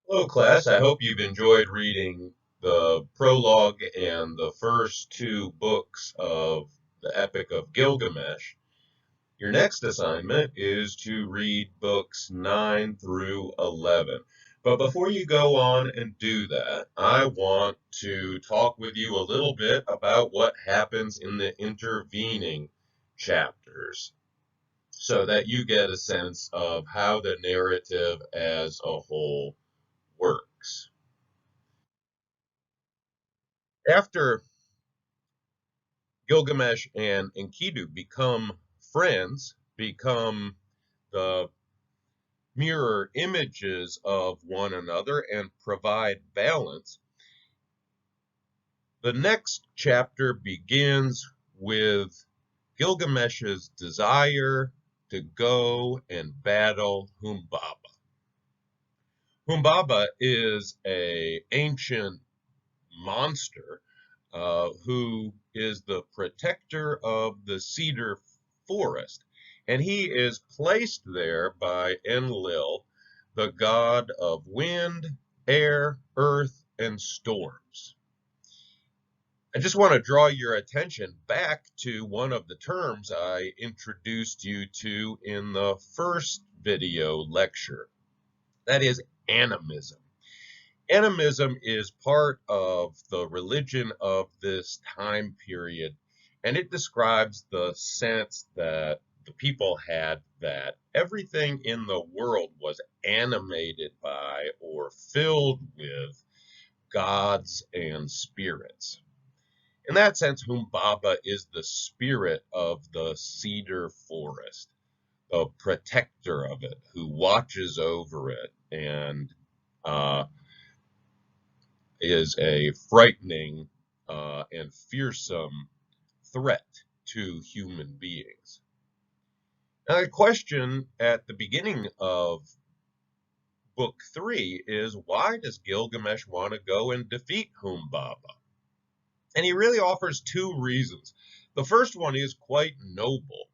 Hello, class. I hope you've enjoyed reading the prologue and the first two books of the Epic of Gilgamesh. Your next assignment is to read books 9 through 11. But before you go on and do that, I want to talk with you a little bit about what happens in the intervening chapters so that you get a sense of how the narrative as a whole works. After Gilgamesh and Enkidu become friends, become the mirror images of one another, and provide balance, the next chapter begins with Gilgamesh's desire to go and battle Humbaba. Humbaba is an ancient monster who is the protector of the cedar forest. And he is placed there by Enlil, the god of wind, air, earth, and storms. I just want to draw your attention back to one of the terms I introduced you to in the first video lecture. That is animism. Animism is part of the religion of this time period, and it describes the sense that the people had that everything in the world was animated by or filled with gods and spirits. In that sense, Humbaba is the spirit of the cedar forest, the protector of it, who watches over it and is a frightening and fearsome threat to human beings. Now, the question at the beginning of book 3 is, why does Gilgamesh want to go and defeat Humbaba? And he really offers two reasons. The first one is quite noble.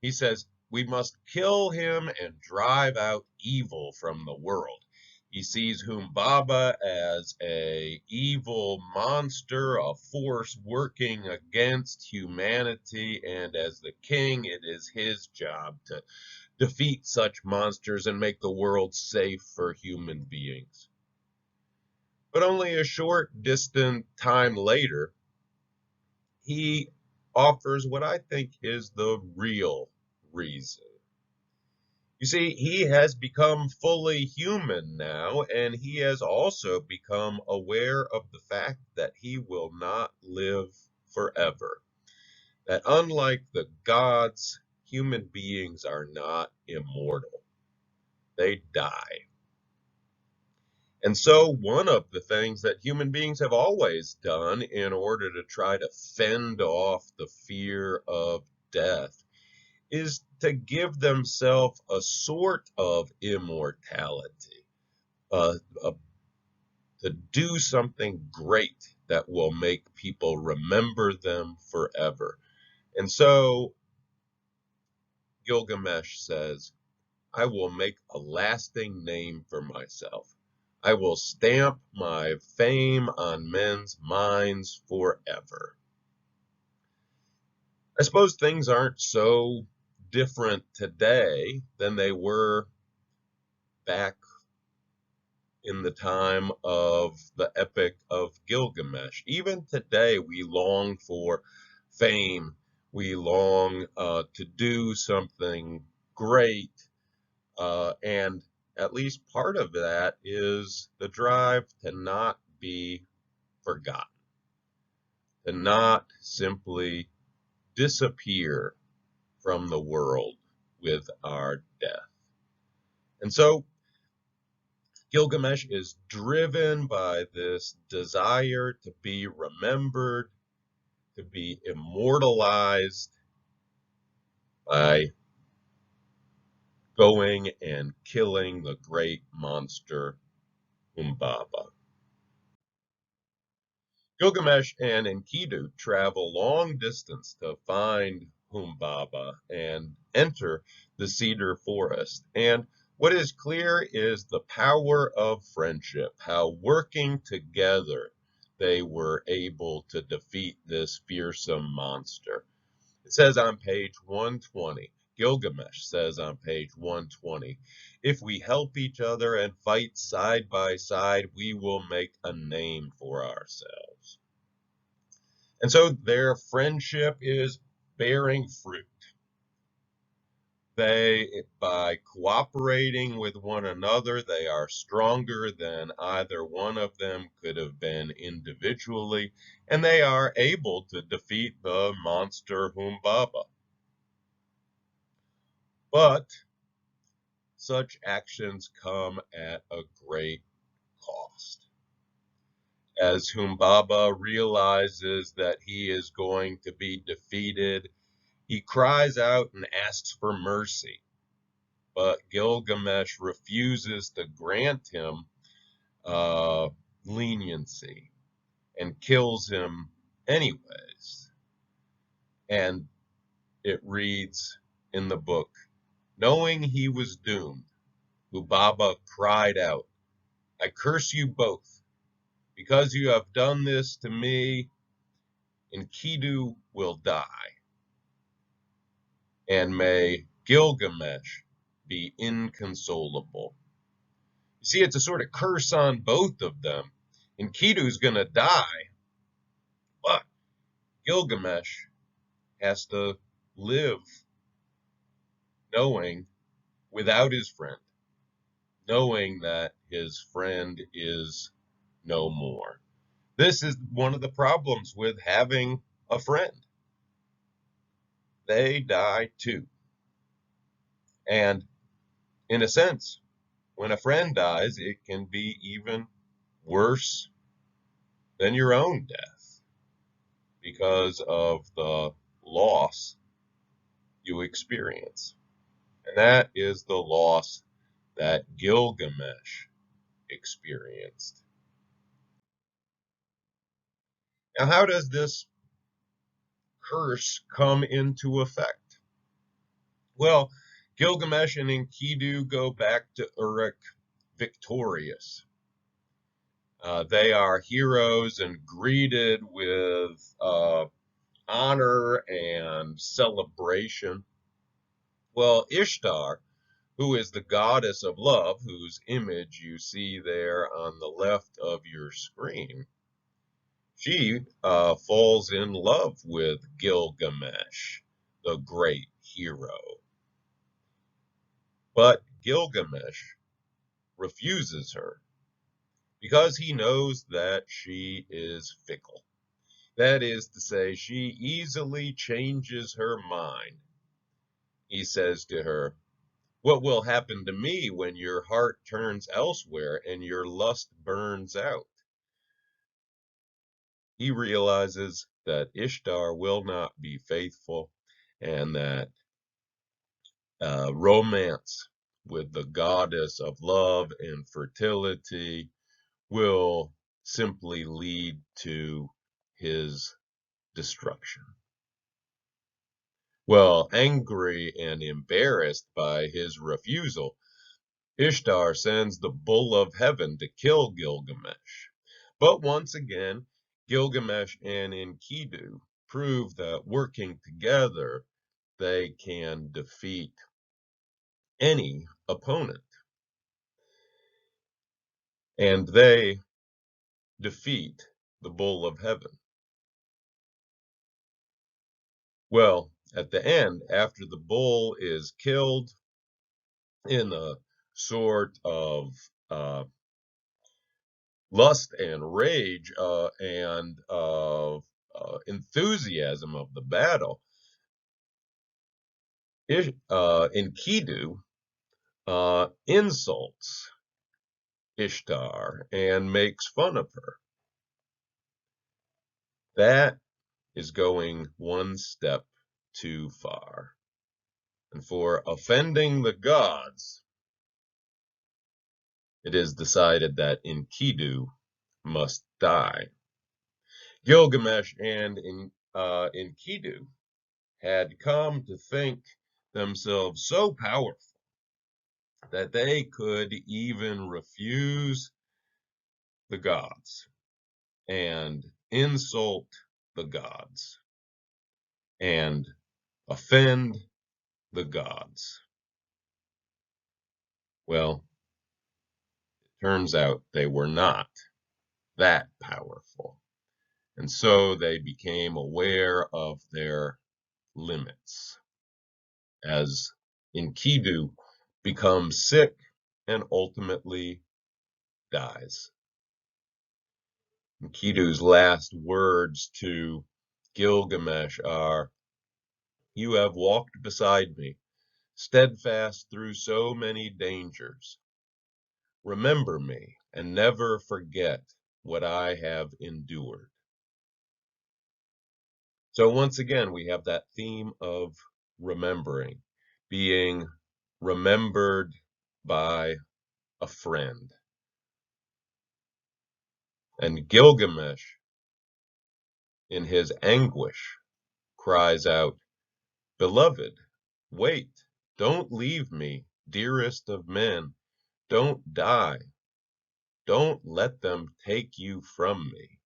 He says, we must kill him and drive out evil from the world. He sees Humbaba as a evil monster, a force working against humanity, and as the king, it is his job to defeat such monsters and make the world safe for human beings. But only a short, distant time later, he offers what I think is the real reason. You see, he has become fully human now, and he has also become aware of the fact that he will not live forever. That unlike the gods, human beings are not immortal. They die. And so, one of the things that human beings have always done in order to try to fend off the fear of death is to give themselves a sort of immortality, uh, uh, to do something great that will make people remember them forever. And so Gilgamesh says, I will make a lasting name for myself. I will stamp my fame on men's minds forever. I suppose things aren't so different today than they were back in the time of the Epic of Gilgamesh. Even today, we long for fame. We long to do something great. And at least part of that is the drive to not be forgotten, to not simply disappear from the world with our death. And so Gilgamesh is driven by this desire to be remembered, to be immortalized by going and killing the great monster Humbaba. Gilgamesh and Enkidu travel long distance to find Humbaba and enter the cedar forest. And What is clear is the power of friendship, how working together they were able to defeat this fearsome monster. It says on page 120, Gilgamesh says on page 120, if we help each other and fight side by side, we will make a name for ourselves. And so their friendship is bearing fruit. By cooperating with one another, they are stronger than either one of them could have been individually, and they are able to defeat the monster Humbaba. But such actions come at a great cost. As Humbaba realizes that he is going to be defeated, he cries out and asks for mercy. But Gilgamesh refuses to grant him leniency and kills him anyways. And it reads in the book, knowing he was doomed, Humbaba cried out, I curse you both. Because you have done this to me, Enkidu will die. And may Gilgamesh be inconsolable. You see, it's a sort of curse on both of them. Enkidu's going to die, but Gilgamesh has to live knowing without his friend, knowing that his friend is no more. This is one of the problems with having a friend. They die too. And in a sense, when a friend dies, it can be even worse than your own death because of the loss you experience. And that is the loss that Gilgamesh experienced. Now, how does this curse come into effect? Well, Gilgamesh and Enkidu go back to Uruk victorious. They are heroes and greeted with honor and celebration. Well, Ishtar, who is the goddess of love, whose image you see there on the left of your screen, she falls in love with Gilgamesh, the great hero. But Gilgamesh refuses her because he knows that she is fickle. That is to say, she easily changes her mind. He says to her, what will happen to me when your heart turns elsewhere and your lust burns out? He realizes that Ishtar will not be faithful and that romance with the goddess of love and fertility will simply lead to his destruction. Well, angry and embarrassed by his refusal, Ishtar sends the bull of heaven to kill Gilgamesh. But once again, Gilgamesh and Enkidu prove that working together, they can defeat any opponent. And they defeat the bull of heaven. Well, at the end, after the bull is killed in a sort of lust and rage and enthusiasm of the battle, Enkidu insults Ishtar and makes fun of her. That is going one step too far. And for offending the gods, it is decided that Enkidu must die. Gilgamesh and Enkidu had come to think themselves so powerful that they could even refuse the gods and insult the gods and offend the gods. Well, it turns out they were not that powerful. And so they became aware of their limits as Enkidu becomes sick and ultimately dies. Enkidu's last words to Gilgamesh are, "You have walked beside me, steadfast through so many dangers. Remember me and never forget what I have endured." So once again, we have that theme of remembering, being remembered by a friend. And Gilgamesh, in his anguish, cries out, "Beloved, wait, don't leave me, dearest of men, don't die, don't let them take you from me."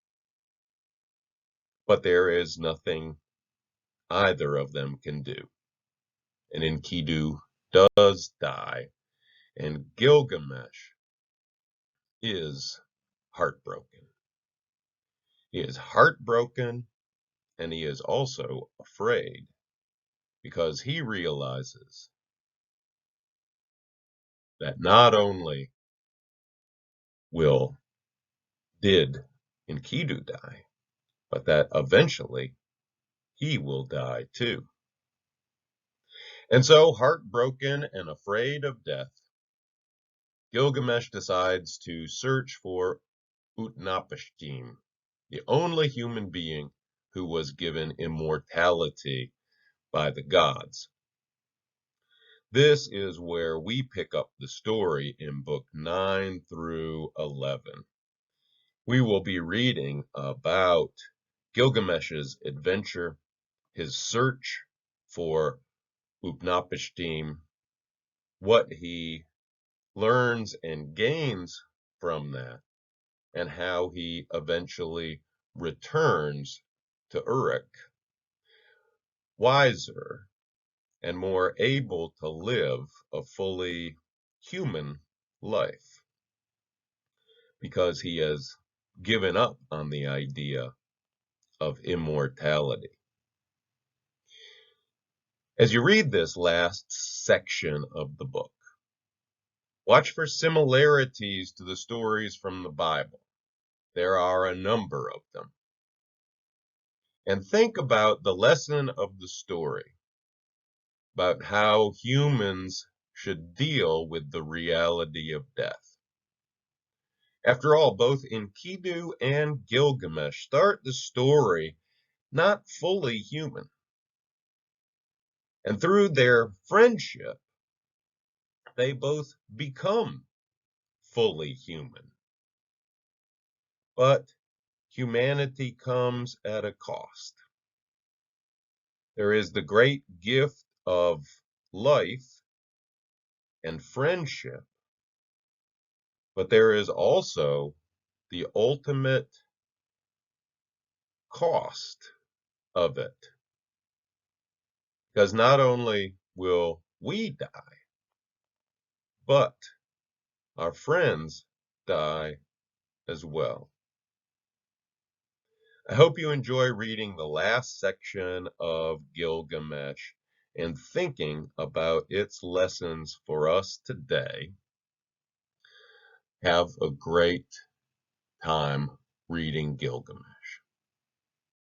But there is nothing either of them can do. And Enkidu does die, and Gilgamesh is heartbroken. He is heartbroken, and he is also afraid because he realizes that not only will did Enkidu die, but that eventually he will die too. And so, heartbroken and afraid of death, Gilgamesh decides to search for Utnapishtim, the only human being who was given immortality by the gods. This is where we pick up the story in book 9 through 11. We will be reading about Gilgamesh's adventure, his search for Utnapishtim, what he learns and gains from that, and how he eventually returns to Uruk, wiser and more able to live a fully human life because he has given up on the idea of immortality. As you read this last section of the book, watch for similarities to the stories from the Bible. There are a number of them. And think about the lesson of the story, about how humans should deal with the reality of death. After all, both Enkidu and Gilgamesh start the story not fully human. And through their friendship, they both become fully human. But humanity comes at a cost. There is the great gift of life and friendship, but there is also the ultimate cost of it. Because not only will we die, but our friends die as well. I hope you enjoy reading the last section of Gilgamesh and thinking about its lessons for us today. Have a great time reading Gilgamesh.